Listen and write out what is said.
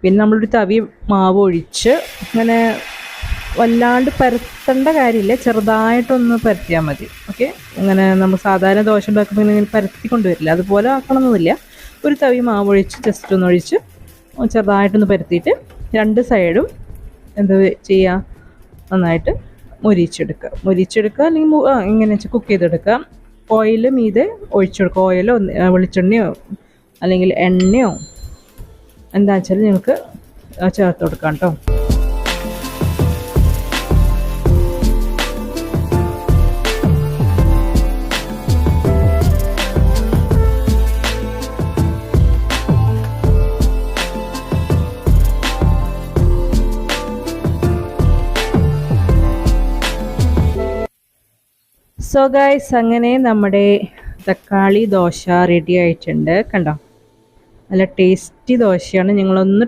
പിന്നെ നമ്മളൊരു തവി മാവ് ഒഴിച്ച് ഇങ്ങനെ വല്ലാണ്ട് പരത്തേണ്ട കാര്യമില്ല, ചെറുതായിട്ടൊന്ന് പരത്തിയാൽ മതി. ഓക്കെ, ഇങ്ങനെ നമ്മൾ സാധാരണ ദോശ ഉണ്ടാക്കുമ്പോൾ ഇങ്ങനെ പരത്തി കൊണ്ടുവരില്ല, അതുപോലെ ആക്കണമെന്നില്ല. ഒരു തവി മാവ് ഒഴിച്ച് ജസ്റ്റ് ഒന്ന് ഒഴിച്ച് ചെറുതായിട്ടൊന്ന് പരത്തിയിട്ട് രണ്ട് സൈഡും എന്ത് ചെയ്യുക, നന്നായിട്ട് മൊരിച്ചെടുക്കുക അല്ലെങ്കിൽ ഇങ്ങനെ വെച്ച് കുക്ക് ചെയ്തെടുക്കുക. ഓയിൽ മീതെ ഒഴിച്ചു കൊടുക്കുക. ഓയിലോ വെളിച്ചെണ്ണയോ അല്ലെങ്കിൽ എണ്ണയോ എന്താ വെച്ചാൽ നിങ്ങൾക്ക് ചേർത്ത് കൊടുക്കാം കേട്ടോ. സോ ഗൈസ്, അങ്ങനെ നമ്മുടെ തക്കാളി ദോശ റെഡി ആയിട്ടുണ്ട്. കണ്ടോ, നല്ല ടേസ്റ്റി ദോശയാണ്. നിങ്ങളൊന്ന്